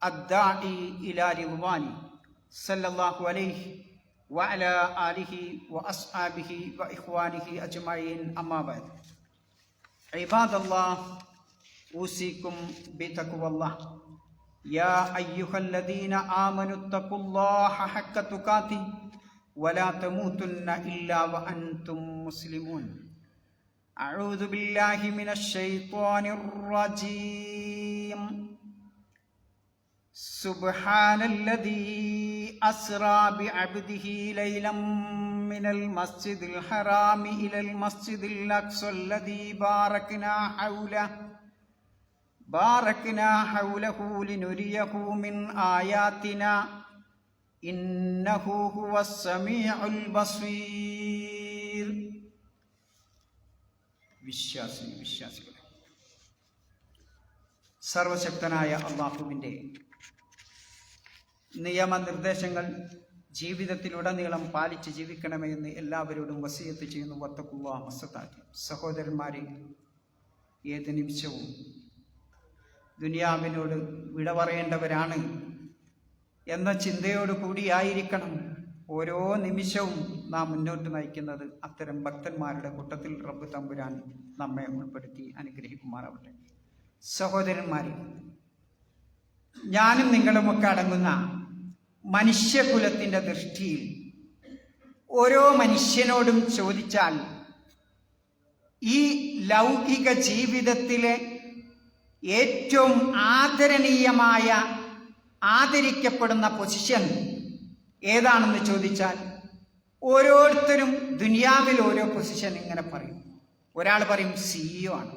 الداعي إلى رضوانه صلى الله عليه وعلى آله وأصحابه وإخوانه أجمعين أما بعد عباد الله أوصيكم بتقوى الله يا أيها الذين آمنوا اتقوا الله حق تقاته ولا تموتن إلا وأنتم مسلمون أعوذ بالله من الشيطان الرجيم سبحان الذي أسرى بعبده ليلا من المسجد الحرام إلى المسجد الأقصى الذي باركنا حوله لنريه من آياتنا إنه هو السميع البصير. വിശ്വാസികളെ, സർവശക്തനായ അല്ലാഹുവിൻ്റെ നിയമനിർദ്ദേശങ്ങൾ ജീവിതത്തിലുടനീളം പാലിച്ച് ജീവിക്കണമെന്ന് എല്ലാവരോടും വസിയത്ത് ചെയ്യുന്നു. വത്തഖുല്ലാഹ മസ്തതാഅതും. സഹോദരന്മാരെ, ഏത് നിമിഷവും ദുനിയാവിനോട് വിട പറയേണ്ടവരാണ് എന്ന ചിന്തയോടു കൂടിയായിരിക്കണം ഓരോ നിമിഷവും നാം മുന്നോട്ട് നയിക്കുന്നത്. അത്തരം ഭക്തന്മാരുടെ കൂട്ടത്തിൽ റബ്ബ് തമ്പുരാൻ നമ്മെ ഉൾപ്പെടുത്തി അനുഗ്രഹിക്കുമാറാവട്ടെ. സഹോദരന്മാരെ, ഞാനും നിങ്ങളുമൊക്കെ അടങ്ങുന്ന മനുഷ്യകുലത്തിൻ്റെ ദൃഷ്ടിയിൽ ഓരോ മനുഷ്യനോടും ചോദിച്ചാൽ ഈ ലൗകിക ജീവിതത്തിലെ ഏറ്റവും ആദരണീയമായ ആദരിക്കപ്പെടുന്ന പൊസിഷൻ ഏതാണെന്ന് ചോദിച്ചാൽ ഓരോരുത്തരും ദുനിയാവിൽ ഓരോ പൊസിഷൻ ഇങ്ങനെ പറയും. ഒരാൾ പറയും CEO ആണ്,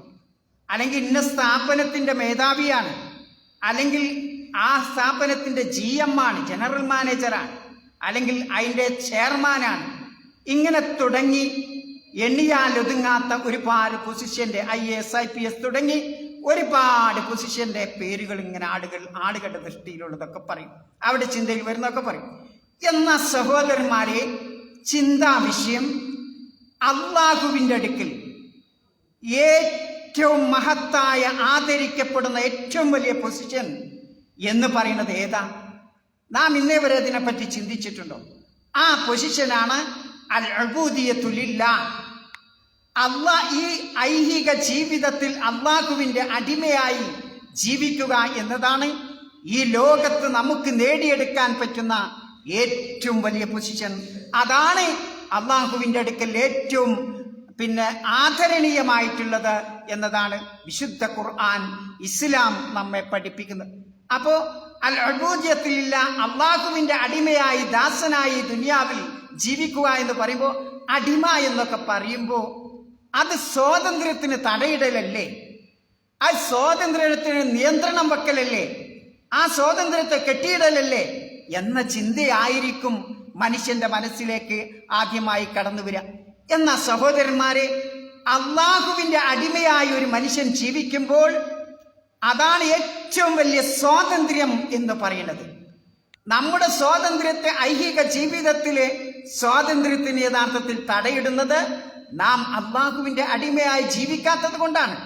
അല്ലെങ്കിൽ ഇന്ന സ്ഥാപനത്തിൻ്റെ മേധാവിയാണ്, അല്ലെങ്കിൽ ആ സ്ഥാപനത്തിൻ്റെ GM ആണ്, ജനറൽ മാനേജറാണ്, അല്ലെങ്കിൽ അതിൻ്റെ ചെയർമാനാണ്. ഇങ്ങനെ തുടങ്ങി എണ്ണിയാലൊതുങ്ങാത്ത ഒരുപാട് പൊസിഷൻ്റെ IAS IPS തുടങ്ങി ഒരുപാട് പൊസിഷൻ്റെ പേരുകൾ ഇങ്ങനെ ആളുകളുടെ ദൃഷ്ടിയിലുള്ളതൊക്കെ പറയും, അവിടെ ചിന്തയിൽ വരുന്നതൊക്കെ പറയും. എന്ന സഹോദരന്മാരെ, ചിന്താ വിഷയം അല്ലാഹുവിൻ്റെ അടുക്കൽ ഏറ്റവും മഹത്തായ ആദരിക്കപ്പെടുന്ന ഏറ്റവും വലിയ പൊസിഷൻ എന്ന് പറയുന്നത് ഏതാ? നാം ഇന്നേ വരെ അതിനെപ്പറ്റി ചിന്തിച്ചിട്ടുണ്ടോ? ആ പൊസിഷനാണ് അൽ ഉബൂദിയ്യത്തു ലില്ലാഹ്. ഈ ഐഹിക ജീവിതത്തിൽ അല്ലാഹുവിൻ്റെ അടിമയായി ജീവിക്കുക എന്നതാണ് ഈ ലോകത്ത് നമുക്ക് നേടിയെടുക്കാൻ പറ്റുന്ന ഏറ്റവും വലിയ പൊസിഷൻ. അതാണ് അല്ലാഹുവിൻ്റെ അടുക്കൽ ഏറ്റവും ആദരണീയമായിട്ടുള്ളത് എന്നതാണ് വിശുദ്ധ ഖുർആൻ, ഇസ്ലാം നമ്മെ പഠിപ്പിക്കുന്നത്. അപ്പോൾ അൽ ഉബൂദിയ്യത്തിലില്ല, അല്ലാഹുവിൻ്റെ അടിമയായി ദാസനായി ദുനിയാവിൽ ജീവിക്കുക എന്ന് പറയുമ്പോൾ, അടിമ എന്നൊക്കെ പറയുമ്പോൾ അത് സ്വാതന്ത്ര്യത്തിന് തടയിടലല്ലേ? ആ സ്വാതന്ത്ര്യത്തിന് നിയന്ത്രണം വെക്കലല്ലേ? ആ സ്വാതന്ത്ര്യത്തെ കെട്ടിയിടലല്ലേ എന്ന ചിന്തയായിരിക്കും മനുഷ്യന്റെ മനസ്സിലേക്ക് ആദ്യമായി കടന്നു വരിക. എന്നാൽ സഹോദരന്മാരെ, അല്ലാഹുവിൻ്റെ അടിമയായി ഒരു മനുഷ്യൻ ജീവിക്കുമ്പോൾ അതാണ് ഏറ്റവും വലിയ സ്വാതന്ത്ര്യം എന്ന് പറയുന്നത്. നമ്മുടെ സ്വാതന്ത്ര്യത്തെ, ഐഹിക ജീവിതത്തിലെ സ്വാതന്ത്ര്യത്തിന് യഥാർത്ഥത്തിൽ തടയിടുന്നത് നാം അല്ലാഹുവിൻ്റെ അടിമയായി ജീവിക്കാത്തത് കൊണ്ടാണ്,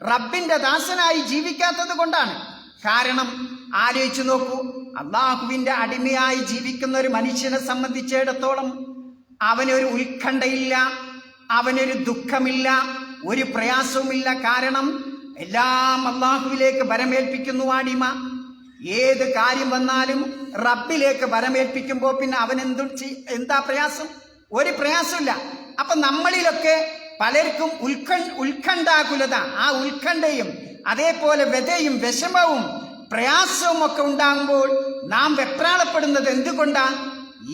റബ്ബിൻ്റെ ദാസനായി ജീവിക്കാത്തത് കൊണ്ടാണ്. കാരണം ആലോചിച്ചു നോക്കൂ, അല്ലാഹുവിൻ്റെ അടിമയായി ജീവിക്കുന്ന ഒരു മനുഷ്യനെ സംബന്ധിച്ചിടത്തോളം അവനൊരു ഉത്കണ്ഠയില്ല, അവനൊരു ദുഃഖമില്ല, ഒരു പ്രയാസവുമില്ല. കാരണം എല്ലാം അല്ലാഹുവിലേക്ക് ബരമേൽപ്പിക്കുന്നു അടിമ. ഏത് കാര്യം വന്നാലും റബ്ബിലേക്ക് ബരമേൽപ്പിക്കുമ്പോൾ പിന്നെ അവൻ എന്താ പ്രയാസം? ഒരു പ്രയാസമില്ല. അപ്പൊ നമ്മളിലൊക്കെ പലർക്കും ഉത്കണ്ഠാകുലത, ആ ഉത്കണ്ഠയും അതേപോലെ വ്യതയും വിഷമവും പ്രയാസവും ഒക്കെ ഉണ്ടാകുമ്പോൾ നാം വെപ്രാളപ്പെടുന്നത് എന്തുകൊണ്ടാ?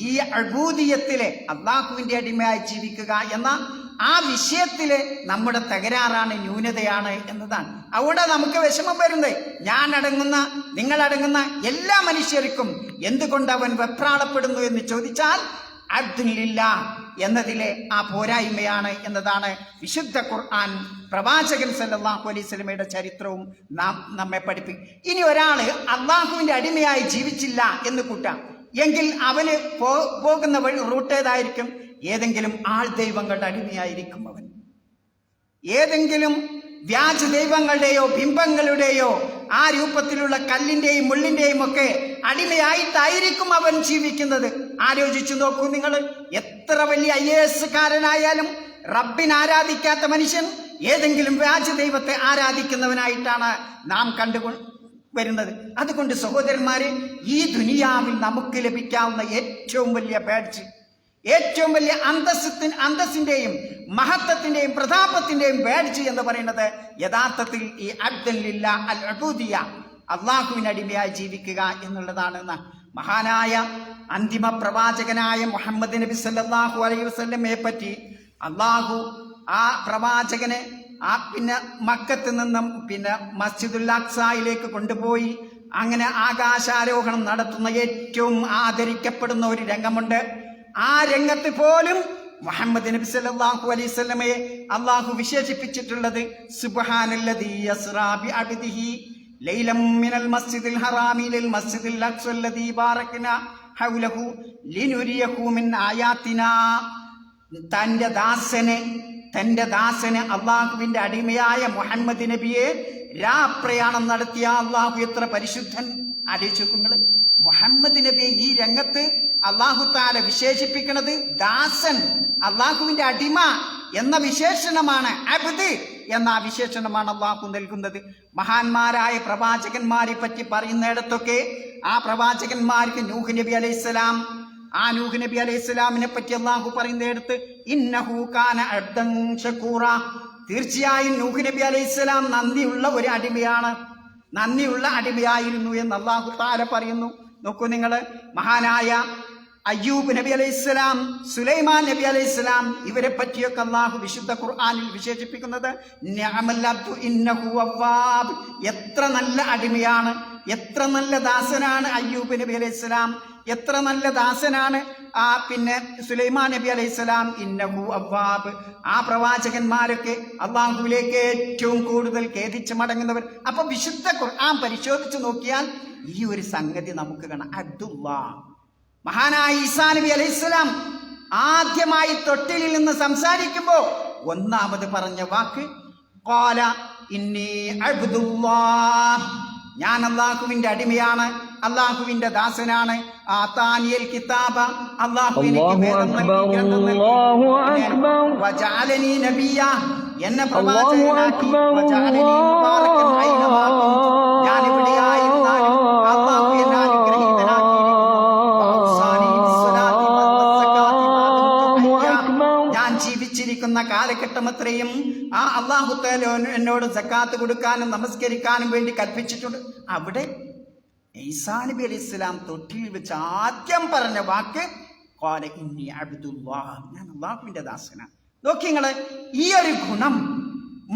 ഈ ഉബൂദിയ്യത്തിലെ അല്ലാഹുവിൻ്റെ അടിമയായി ജീവിക്കുക എന്ന ആ വിഷയത്തിലെ നമ്മുടെ തകരാറാണ്, ന്യൂനതയാണ് എന്നതാണ്. അവിടെ നമുക്ക് വിഷമം വരുന്നത്. ഞാനടങ്ങുന്ന, നിങ്ങളടങ്ങുന്ന എല്ലാ മനുഷ്യർക്കും എന്തുകൊണ്ട് അവൻ വെപ്രാളപ്പെടുന്നു എന്ന് ചോദിച്ചാൽ അബ്ദുലില്ല എന്നതിലെ ആ പോരായ്മയാണ് എന്നതാണ് വിശുദ്ധ ഖുർആൻ, പ്രവാചകൻ സല്ലല്ലാഹു അലൈഹി വസല്ലമയുടെ ചരിത്രവും നമ്മെ പഠിപ്പിക്കും. ഇനി ഒരാൾ അല്ലാഹുവിൻ്റെ അടിമയായി ജീവിച്ചില്ല എന്ന് കൂട്ടാം എങ്കിൽ അവന് പോകുന്ന വഴി റൂട്ട് ഏതായിരിക്കും? ഏതെങ്കിലും ആൾ ദൈവങ്ങളുടെ അടിമയായിരിക്കും അവൻ. ഏതെങ്കിലും വ്യാജ ദൈവങ്ങളുടെയോ ബിംബങ്ങളുടെയോ ആ രൂപത്തിലുള്ള കല്ലിന്റെയും മുള്ളിന്റെയും ഒക്കെ അടിമയായിട്ടായിരിക്കും അവൻ ജീവിക്കുന്നത്. ആലോചിച്ചു നോക്കൂ നിങ്ങൾ. എത്ര വലിയ IAS കാരനായാലും റബ്ബിനെ ആരാധിക്കാത്ത മനുഷ്യൻ ഏതെങ്കിലും വ്യാജ ദൈവത്തെ ആരാധിക്കുന്നവനായിട്ടാണ് നാം വരുന്നത്. അതുകൊണ്ട് സഹോദരന്മാരെ, ഈ ദുനിയാവിൽ നമുക്ക് ലഭിക്കാവുന്ന ഏറ്റവും വലിയ ബാഡ്ജ്, ഏറ്റവും വലിയ അന്തസ്സിന്റെയും മഹത്വത്തിന്റെയും പ്രതാപത്തിന്റെയും ബാഡ്ജ് എന്ന് പറയുന്നത് യഥാർത്ഥത്തിൽ ഈ അബ്ദുല്ല അൽ ഉബൂദിയ, അള്ളാഹുവിന് അടിമയായി ജീവിക്കുക എന്നുള്ളതാണ്. മഹാനായ അന്തിമ പ്രവാചകനായ മുഹമ്മദ് നബി സല്ലല്ലാഹു അലൈഹി വസല്ലമയെ പറ്റി അള്ളാഹു ആ പ്രവാചകനെ പിന്നെ മക്കത്ത് നിന്നും പിന്നെ മസ്ജിദുൽ അഖ്സയിലേക്ക് കൊണ്ടുപോയി അങ്ങനെ ആകാശാരോഹണം നടത്തുന്ന ഏറ്റവും ആദരിക്കപ്പെടുന്ന ഒരു രംഗമുണ്ട്. ആ രംഗത്ത് പോലും മുഹമ്മദ് നബി സല്ലല്ലാഹു അലൈഹി വസല്ലമയെ അള്ളാഹു വിശേഷിപ്പിച്ചിട്ടുള്ളത് സുബ്ഹാനല്ലദീ യസ്റാ ബിഅബ്ദിഹി ലൈലം മിനൽ മസ്ജിദിൽ ഹറാമി ഇലൽ മസ്ജിദിൽ അഖ്സല്ലദീ ബാറക്നാ ഹൗലഹു ലിനുരിയഹു മിൻ ആയാതിനാ. തന്റെ ദാസന് അള്ളാഹുവിന്റെ അടിമയായ മുഹമ്മദ് നബിയെ രാപ്രയാണം നടത്തിയ അള്ളാഹു എത്ര പരിശുദ്ധൻ. ആലോചിക്കുങ്ങള്, മുഹമ്മദ് നബിയെ ഈ രംഗത്ത് അള്ളാഹു താല വിശേഷിപ്പിക്കുന്നത് ദാസൻ, അള്ളാഹുവിന്റെ അടിമ എന്ന വിശേഷണമാണ്. അബ്ദ് എന്ന വിശേഷണമാണ് അള്ളാഹു നൽകുന്നത്. മഹാന്മാരായ പ്രവാചകന്മാരെ പറ്റി പറയുന്നിടത്തൊക്കെ ആ പ്രവാചകന്മാർക്ക് നൂഹ് നബി അലൈഹിസ്സലാം, ആ നൂഹ് നബി അലൈഹിസ്സലാമിനെ പറ്റി അള്ളാഹു പറയുന്നിടത്ത് ഇന്നഹു കാന അബ്ദൻ ശകൂറ, തീർച്ചയായും നൂഹ് നബി അലൈഹിസ്സലാം നന്ദിയുള്ള ഒരു അടിമയാണ്, നന്ദിയുള്ള അടിമയായിരുന്നു എന്ന് അള്ളാഹു താല പറയുന്നു. നോക്കൂ നിങ്ങൾ, മഹാനായ അയ്യൂബ് നബി അലൈഹിസ്സലാം, സുലൈമാൻ നബി അലൈഹിസ്സലാം, ഇവരെ പറ്റിയൊക്കെ അള്ളാഹു വിശുദ്ധ ഖുർആനിൽ വിശേഷിപ്പിക്കുന്നത് നിഅമൽ അബ്ദു ഇന്നഹു അവ്വാബ്, എത്ര നല്ല അടിമയാണ്, എത്ര നല്ല ദാസനാണ് അയ്യൂബ് നബി അലൈഹിസ്സലാം, എത്ര നല്ല ദാസനാണ് പിന്നെ സുലൈമാൻ നബി അലൈഹിസ്സലാം. ഇന്നഹു അവ്വാബ്, ആ പ്രവാചകന്മാരൊക്കെ അള്ളാഹുവിലേക്ക് ഏറ്റവും കൂടുതൽ ഖേദിച്ച് മടങ്ങുന്നവർ. അപ്പൊ വിശുദ്ധ ഖുർആൻ പരിശോധിച്ച് നോക്കിയാൽ ഈ ഒരു സംഗതി നമുക്ക് കാണാം. അബ്ദുല്ലാ, മഹാനായ ഈസാ നബി അലൈഹിസ്സലാം ആദ്യമായി തൊട്ടിലിൽ നിന്ന് സംസാരിക്കുമ്പോ ഒന്നാമത് പറഞ്ഞ വാക്ക് ഖാല ഇന്നി അബ്ദുല്ലാഹ്, ഞാൻ അള്ളാഹുവിന്റെ അടിമയാണ്, അള്ളാഹുവിന്റെ ദാസനാണ്. ആതാനിയൽ കിതാബ, അല്ലാഹു എനിക്ക് വേദം നൽകി, ഗ്രന്ഥം നൽകി. വജഅലനി നബിയ, എന്നെ പ്രവാചകനാക്കി. വജഅലനി മുബാറകൻ ഐനമാ, ഞാൻ എവിടെയായിരുന്നാലും അല്ലാഹു എന്നെ അനുഗ്രഹീതനാക്കി. വഔസാനി ബിസ്സലാത്തി വസ്സകാത്തി, ഞാൻ ജീവിച്ചിരിക്കുന്ന കാലഘട്ടമത്രയും ആ അല്ലാഹു തആല എന്നോട് സക്കാത്ത് കൊടുക്കാനും നമസ്കരിക്കാനും വേണ്ടി കൽപ്പിച്ചിട്ടുണ്ട്. അവിടെ ഈസാ നബി അലൈഹിസ്സലാം തൊട്ടിയിൽ വെച്ച് ആദ്യം പറഞ്ഞ വാക്ക് ഖാല ഇന്നി അബ്ദുല്ലാഹ്, ഞാൻ അല്ലാഹുവിന്റെ ദാസനാണ്. നോക്കിങ്ങള്, ഈ ഒരു ഗുണം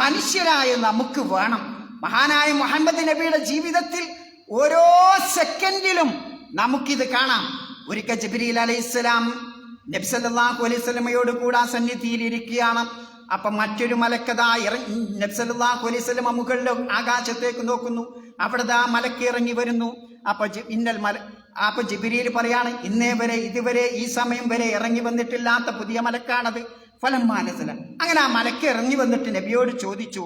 മനുഷ്യരായ നമുക്ക് വേണം. മഹാനായ മുഹമ്മദ് നബിയുടെ ജീവിതത്തിൽ ഓരോ സെക്കൻഡിലും നമുക്കിത് കാണാം. ഒരിക്കൽ ജിബ്രീൽ അലൈഹിസ്സലാം നബി സല്ലല്ലാഹു അലൈഹി വസല്ലമയോട് കൂടെ സന്നിധിയിൽ ഇരിക്കുകയാണ്. അപ്പൊ മറ്റൊരു മലക്കഥ നബി സല്ലല്ലാഹു അലൈഹി വസല്ലമ മുകളിൽ ആകാശത്തേക്ക് നോക്കുന്നു. അവിടെ ആ മലക്ക് ഇറങ്ങി വരുന്നു. അപ്പൊ ജിബ്രീൽ പറയാണ്, ഇതുവരെ ഈ സമയം വരെ ഇറങ്ങി വന്നിട്ടില്ലാത്ത പുതിയ മലക്കാണത്. ഫലം മാനസല, അങ്ങനെ ആ മലക്ക് ഇറങ്ങി വന്നിട്ട് നബിയോട് ചോദിച്ചു,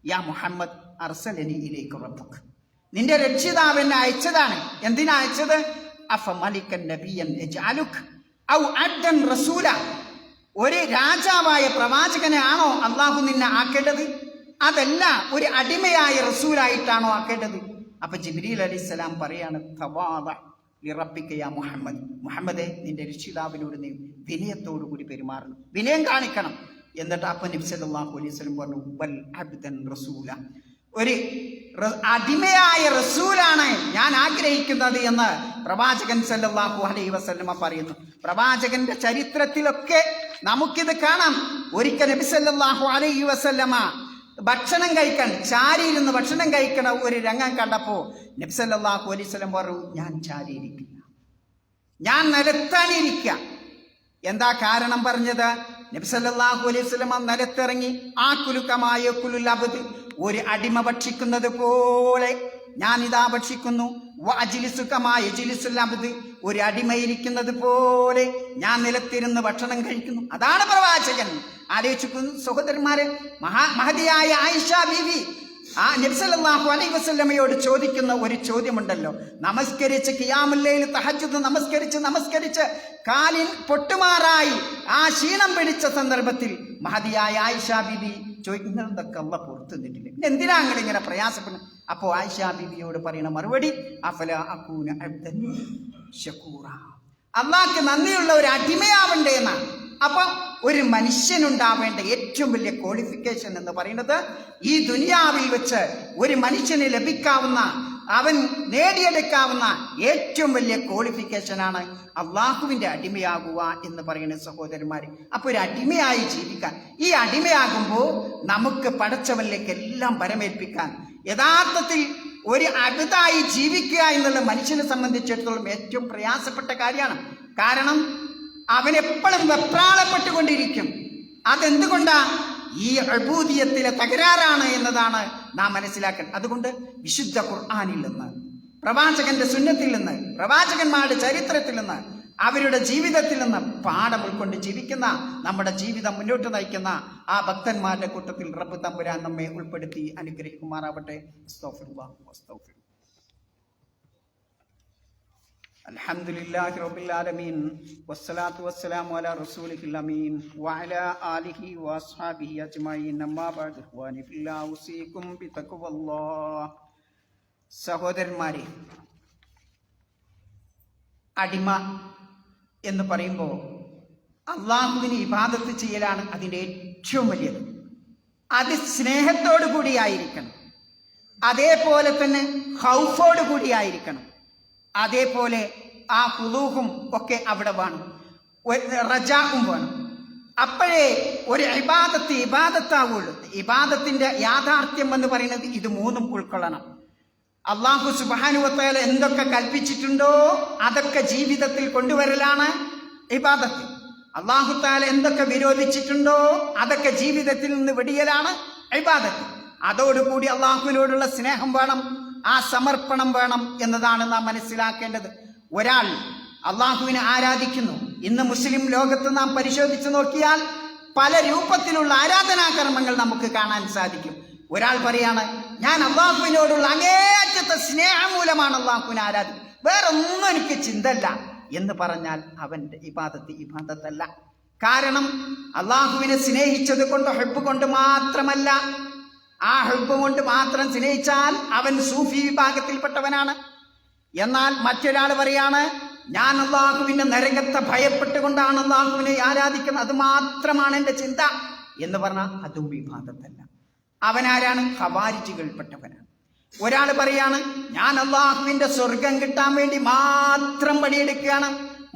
യാ മുഹമ്മദ് അർസലനി ഇലൈക റബ്ബുക, നിന്റെ രക്ഷിതാവ് എന്നെ അയച്ചതാണ്. എന്തിനാ അയച്ചത്? അഫ മലിക്കൻ നബിയൻ യജഅലുക ഔ അബ്ദൻ റസൂല, ഒരു രാജാവായ പ്രവാചകനെ ആണോ അള്ളാഹു നിന്നെ ആക്കേണ്ടത്? അതല്ല, ഒരു അടിമയായ റസൂലായിട്ടാണോ ആക്കേണ്ടത്? അപ്പൊ ജിബ്രീൽ അലൈഹിസ്സലാം പറയാണ്, തവാദ ലിറബ്ബിക യാ മുഹമ്മദ്, മുഹമ്മദേ, നിന്റെ രക്ഷിതാവിനോട് നീ വിനയത്തോടു കൂടി പെരുമാറണം, വിനയം കാണിക്കണം. എന്നിട്ട് അപ്പൊ നബി സല്ലല്ലാഹു അലൈഹി വസല്ലം പറഞ്ഞു, വൽ അബ്ദൻ റസൂല, ഒരു അടിമയായ റസൂലാണ് ഞാൻ ആഗ്രഹിക്കുന്നത് എന്ന് പ്രവാചകൻ സല്ലല്ലാഹു അലൈഹി വസല്ലമ പറയുന്നു. പ്രവാചകന്റെ ചരിത്രത്തിലൊക്കെ നമുക്കിത് കാണാം. ഒരിക്കൽ നബി സല്ലല്ലാഹു അലൈഹി വസല്ലമ ഭക്ഷണം കഴിക്കാൻ ചാരിയിരുന്ന് ഭക്ഷണം കഴിക്കണ ഒരു രംഗം കണ്ടപ്പോ നബി സല്ലല്ലാഹു അലൈഹി വസല്ലം പറഞ്ഞു, ഞാൻ ചാരിയിരിക്കില്ല, ഞാൻ നിലത്താനിരിക്കുക. എന്താ കാരണം പറഞ്ഞത്? നബി സല്ലല്ലാഹു അലൈഹി വസല്ലം നിലത്തിറങ്ങി ആകുലുകമായ കുലുൽ അബ്ദ്, ഒരു അടിമ ഭക്ഷിക്കുന്നത് പോലെ ഞാനിതാ ഭക്ഷിക്കുന്നു. വഅജ്ലിസുകമായ ജ്ലിസുൽ അബ്ദ്, ഒരു അടിമയിരിക്കുന്നത് പോലെ ഞാൻ നിലത്തിരുന്ന് ഭക്ഷണം കഴിക്കുന്നു. അതാണ് പ്രവാചകൻ. ആലോചിച്ചു സഹോദരന്മാരെ, മഹതിയായ ആയിഷ ബീവി ആ നബി സല്ലല്ലാഹു അലൈഹി വസല്ലമയോട് ചോദിക്കുന്ന ഒരു ചോദ്യമുണ്ടല്ലോ, നമസ്കരിച്ച് ഖിയാമുൽ ലൈൽ തഹജ്ജുദ് നമസ്കരിച്ച് കാലിൻ പൊട്ടുമാറായി ആ ക്ഷീണം പിടിച്ച സന്ദർഭത്തിൽ മഹതിയായ ആയിഷ ബീവി ചോദിക്കുന്നതൊക്കെ അള്ളാഹ് പുറത്തു നിന്നിട്ടില്ല, എന്തിനാ ഇങ്ങനെ പ്രയാസപ്പെടുന്നത്? അപ്പോൾ ആയിഷ ബീവിയോട് പറയുന്ന മറുപടി, അഫലാ അകൂന അബ്ദൻ ശകൂറ, അള്ളാഹ്ക്ക് നന്ദിയുള്ള ഒരു അടിമയാവണ്ടേ എന്നാണ്. അപ്പം ഒരു മനുഷ്യനുണ്ടാവേണ്ട ഏറ്റവും വലിയ ക്വാളിഫിക്കേഷൻ എന്ന് പറയുന്നത്, ഈ ദുനിയാവിൽ വെച്ച് ഒരു മനുഷ്യന് ലഭിക്കാവുന്ന, അവൻ നേടിയെടുക്കാവുന്ന ഏറ്റവും വലിയ ക്വാളിഫിക്കേഷനാണ് അള്ളാഹുവിൻ്റെ അടിമയാകുക എന്ന് പറയുന്ന സഹോദരന്മാർ. അപ്പോൾ ഒരു അടിമയായി ജീവിക്കാൻ, ഈ അടിമയാകുമ്പോൾ നമുക്ക് പടച്ചവനിലേക്ക് എല്ലാം പരമേൽപ്പിക്കാൻ, യഥാർത്ഥത്തിൽ ഒരു അബിതായി ജീവിക്കുക എന്നുള്ള മനുഷ്യനെ സംബന്ധിച്ചിടത്തോളം ഏറ്റവും പ്രയാസപ്പെട്ട കാര്യമാണ്. കാരണം അവനെപ്പോഴും വെപ്രാളപ്പെട്ടുകൊണ്ടിരിക്കും. അതെന്തുകൊണ്ടാ? ഈ അബൂദിയത്തിലെ തകരാറാണ് എന്നതാണ് നാം മനസ്സിലാക്കേണ്ടത്. അതുകൊണ്ട് വിശുദ്ധ ഖുർആനിൽ നിന്ന്, പ്രവാചകന്റെ സുന്നത്തിൽ നിന്ന്, പ്രവാചകന്മാരുടെ ചരിത്രത്തിൽ നിന്ന്, അവരുടെ ജീവിതത്തിൽ നിന്ന് പാഠം ഉൾക്കൊണ്ട് ജീവിക്കുന്ന, നമ്മുടെ ജീവിതം മുന്നോട്ട് നയിക്കുന്ന ആ ഭക്തന്മാരുടെ കൂട്ടത്തിൽ റബ്ബ് തമ്പുരാൻ നമ്മെ ഉൾപ്പെടുത്തി അനുഗ്രഹിക്കുമാറാവട്ടെ. അൽഹംദുലില്ലാഹി റബ്ബിൽ ആലമീൻ വസ്സലാത്തു വസ്സലാമു അലാ റസൂലിഹിൽ അമീൻ വഅലാ ആലിഹി വഅസ്ഹാബിഹി അജ്മഈൻ. അമ്മാ ബഅദ് ഇഖ്വാനി ഫില്ലാഹി ഉസീകും ബിതഖ്വല്ലാഹ്. സഹോദരന്മാരെ, അടിമ എന്ന് പറയുമ്പോൾ അള്ളാഹുവിന് ഇബാദത്ത് ചെയ്യലാണ് അതിൻ്റെ ഏറ്റവും വലിയത്. അത് സ്നേഹത്തോടു കൂടിയായിരിക്കണം, അതേപോലെ തന്നെ ഖൗഫോടു കൂടിയായിരിക്കണം, അതേപോലെ ആ ഖുദൂഹും ഒക്കെ അവിടെ വേണം, റജാഉം വേണം. അപ്പോഴേ ഒരു ഇബാദത്താവുള്ളൂ. ഇബാദത്തിന്റെ യാഥാർത്ഥ്യം എന്ന് പറയുന്നത് ഇത് മൂന്നും ഉൾക്കൊള്ളണം. അള്ളാഹു സുബ്ഹാനഹു വ തആല എന്തൊക്കെ കൽപ്പിച്ചിട്ടുണ്ടോ അതൊക്കെ ജീവിതത്തിൽ കൊണ്ടുവരലാണ് ഇബാദത്ത്. അള്ളാഹു തആല എന്തൊക്കെ വിരോധിച്ചിട്ടുണ്ടോ അതൊക്കെ ജീവിതത്തിൽ നിന്ന് വെടിയലാണ് ഇബാദത്ത്. അതോടുകൂടി അള്ളാഹുവിനോടുള്ള സ്നേഹം വേണം, ആ സമർപ്പണം വേണം എന്നതാണ് നാം മനസ്സിലാക്കേണ്ടത്. ഒരാൾ അള്ളാഹുവിനെ ആരാധിക്കുന്നു. ഇന്ന് മുസ്ലിം ലോകത്ത് നാം പരിശോധിച്ചു നോക്കിയാൽ പല രൂപത്തിലുള്ള ആരാധനാകർമ്മങ്ങൾ നമുക്ക് കാണാൻ സാധിക്കും. ഒരാൾ പറയാണ്, ഞാൻ അള്ളാഹുവിനോടുള്ള അങ്ങേയറ്റത്തെ സ്നേഹം മൂലമാണ് അള്ളാഹുവിനെ ആരാധിക്കുന്നത്, വേറെ ഒന്നും എനിക്ക് ചിന്തല്ല എന്ന് പറഞ്ഞാൽ അവന്റെ ഇബാദത്തല്ല. കാരണം അള്ളാഹുവിനെ സ്നേഹിച്ചത് കൊണ്ട്, ഹബ്ബ് കൊണ്ട് മാത്രമല്ല, ആ ഹബ്ബ് കൊണ്ട് മാത്രം സ്നേഹിച്ചാൽ അവൻ സൂഫി വിഭാഗത്തിൽപ്പെട്ടവനാണ്. എന്നാൽ മറ്റൊരാൾ പറയാണ്, ഞാൻ അള്ളാഹുവിന്റെ നരകത്തെ ഭയപ്പെട്ടുകൊണ്ടാണ് അള്ളാഹുവിനെ ആരാധിക്കുന്നത്, അത് മാത്രമാണ് എൻ്റെ ചിന്ത എന്ന് പറഞ്ഞാൽ അതും വിഭാഗത്തല്ല. അവനാരാണ്? ഖവാരിജികൾപ്പെട്ടവനാണ്. ഒരാൾ പറയാണ്, ഞാൻ അള്ളാഹുവിന്റെ സ്വർഗം കിട്ടാൻ വേണ്ടി മാത്രം പണിയെടുക്കുകയാണ്,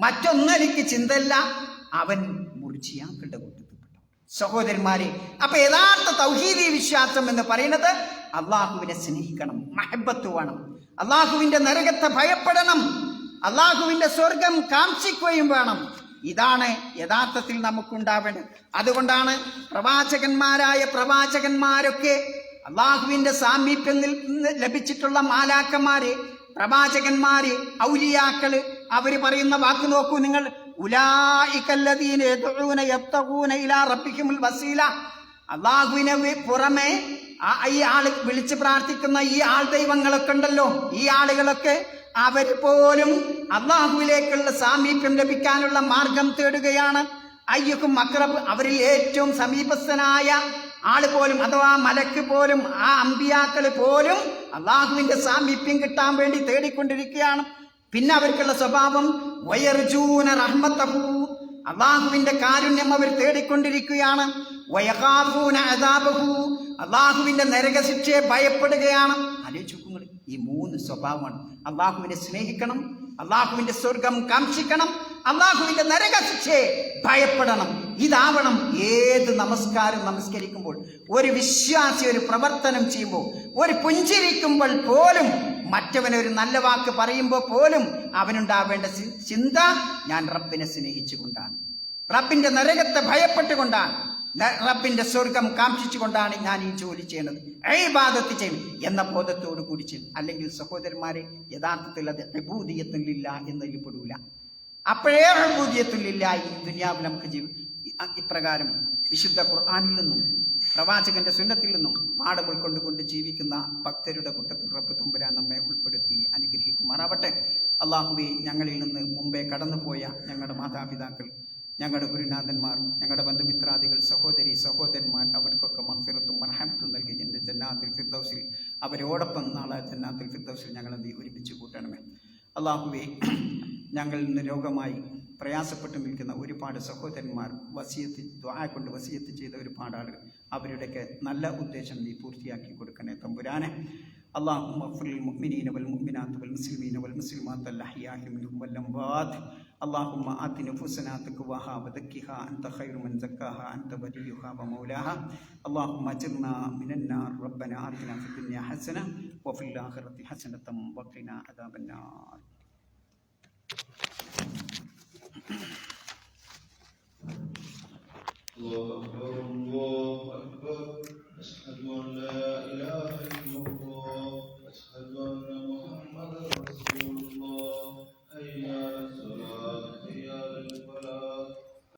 മറ്റൊന്നും എനിക്ക് ചിന്തയില്ല, അവൻ മുർജിയാക്കളുടെ കൂട്ടത്തിൽപ്പെട്ടു. സഹോദരന്മാരെ, അപ്പൊ യഥാർത്ഥ തൗഹീദി വിശ്വാസം എന്ന് പറയുന്നത് അള്ളാഹുവിനെ സ്നേഹിക്കണം, മഹബത്ത് വേണം, അള്ളാഹുവിന്റെ നരകത്തെ ഭയപ്പെടണം, അള്ളാഹുവിന്റെ സ്വർഗം കാംക്ഷിക്കുകയും വേണം. ഇതാണ് യഥാർത്ഥത്തിൽ നമുക്കുണ്ടാവേണ്ടത്. അതുകൊണ്ടാണ് പ്രവാചകന്മാരൊക്കെ അള്ളാഹുവിന്റെ സാമീപ്യം ലഭിച്ചിട്ടുള്ള മാലാക്കന്മാര്, പ്രവാചകന്മാര്, ഔലിയാക്കള്, അവര് പറയുന്ന വാക്ക് നോക്കൂ നിങ്ങൾ, ഉലൈകല്ലദീന യദ്ഊന യബ്തഗൂന ഇലാ റബ്ബിഹിമുൽ വസീല. അള്ളാഹുവിനെ പുറമെ ഈ ആള് വിളിച്ച് പ്രാർത്ഥിക്കുന്ന ഈ ആൾ ദൈവങ്ങളൊക്കെ ഉണ്ടല്ലോ, ഈ ആളുകളൊക്കെ അവർ പോലും അള്ളാഹുവിലേക്കുള്ള സാമീപ്യം ലഭിക്കാനുള്ള മാർഗം തേടുകയാണ്. അയ്യുക്കും അക്രബ്, അവരിൽ ഏറ്റവും സമീപസ്ഥനായ ആള് പോലും, അഥവാ മലക്ക് പോലും, ആ അമ്പിയാക്കള് പോലും അള്ളാഹുവിന്റെ സാമീപ്യം കിട്ടാൻ വേണ്ടി തേടിക്കൊണ്ടിരിക്കുകയാണ്. പിന്നെ അവർക്കുള്ള സ്വഭാവം വയർജൂന റഹ്മത്തഹു, അള്ളാഹുവിന്റെ കാരുണ്യം അവർ തേടിക്കൊണ്ടിരിക്കുകയാണ്. വയഖാഫൂന അദാബഹു, അള്ളാഹുവിന്റെ നരകശിക്ഷയെ ഭയപ്പെടുകയാണ്. ആലോചിക്കുക, ഈ മൂന്ന് സ്വഭാവമാണ്. അള്ളാഹുവിനെ സ്നേഹിക്കണം, അള്ളാഹുവിന്റെ സ്വർഗം കാംക്ഷിക്കണം, അള്ളാഹുവിന്റെ നരകശിക്ഷയെ ഭയപ്പെടണം. ഇതാവണം ഏത് നമസ്കരിക്കുമ്പോൾ, ഒരു വിശ്വാസി ഒരു പ്രവർത്തനം ചെയ്യുമ്പോൾ, ഒരു പുഞ്ചിരിക്കുമ്പോൾ പോലും, മറ്റവനൊരു നല്ല വാക്ക് പറയുമ്പോൾ പോലും അവനുണ്ടാവേണ്ട ചിന്ത, ഞാൻ റബ്ബിനെ സ്നേഹിച്ചുകൊണ്ടാണ്, റബ്ബിന്റെ നരകത്തെ ഭയപ്പെട്ടുകൊണ്ടാണ്, റബ്ബിന്റെ സ്വർഗം കാംക്ഷിച്ചുകൊണ്ടാണ് ഞാൻ ഈ ജോലി ചെയ്യുന്നത്, ഇബാദത്ത് ചെയ്യും എന്ന ബോധത്തോടു കൂടി ചെയ്യും. അല്ലെങ്കിൽ സഹോദരന്മാരെ, യഥാർത്ഥത്തിൽ അത് ഉബൂദിയത്തുലില്ല എന്നറിയപ്പെടൂല. അപ്പോഴേ ഉബൂദിയത്തുലില്ല ഈ ദുനിയാവിൽ നമുക്ക് ഇപ്രകാരം വിശുദ്ധ ഖുർആനിൽ നിന്നും പ്രവാചകന്റെ സുന്നത്തിൽ നിന്നും പാഠം ഉൾക്കൊണ്ടുകൊണ്ട് ജീവിക്കുന്ന ഭക്തരുടെ കൂട്ടത്തിൽ റബ്ബ് തമ്പുരാൻ നമ്മെ ഉൾപ്പെടുത്തി അനുഗ്രഹിക്കുമാറാവട്ടെ. അള്ളാഹുവേ, ഞങ്ങളിൽ നിന്ന് മുമ്പേ കടന്നുപോയ ഞങ്ങളുടെ മാതാപിതാക്കൾ, ഞങ്ങളുടെ ഗുരുനാഥന്മാർ, ഞങ്ങളുടെ ബന്ധുമിത്രാദികൾ, സഹോദരി സഹോദരന്മാർ, അവർക്കൊക്കെ മഗ്ഫിറത്തും മർഹമത്തും നൽകി എൻ്റെ ജന്നാത്തുൽ ഫിർദൗസിൽ അവരോടൊപ്പം നാളെ ജന്നാത്തുൽ ഫിർദൗസിൽ ഞങ്ങളെ നീ ഒരുമിച്ച് കൂട്ടണമേ. അള്ളാഹുവേ, ഞങ്ങളിൽ നിന്ന് രോഗമായി പ്രയാസപ്പെട്ടു നിൽക്കുന്ന ഒരുപാട് സഹോദരന്മാർ, വസിയത്ത് ദുആ കൊണ്ട് വസിയത്ത് ചെയ്ത ഒരുപാട് ആളുകൾ, അവരുടെയൊക്കെ നല്ല ഉദ്ദേശം നീ പൂർത്തിയാക്കി കൊടുക്കണേ തമ്പുരാനെ. اللهم اغفر للمؤمنين والمؤمنات والمسلمين والمسلمات الأحياء منهم والأموات. اللهم آت نفوسنا تقواها وزكها أنت خير من زكاها أنت وليها ومولاها. اللهم أجرنا من النار. ربنا آتنا في الدنيا حسنة وفي الآخرة حسنة وقنا عذاب النار. الله أكبر الله أكبر. أشهد أن لا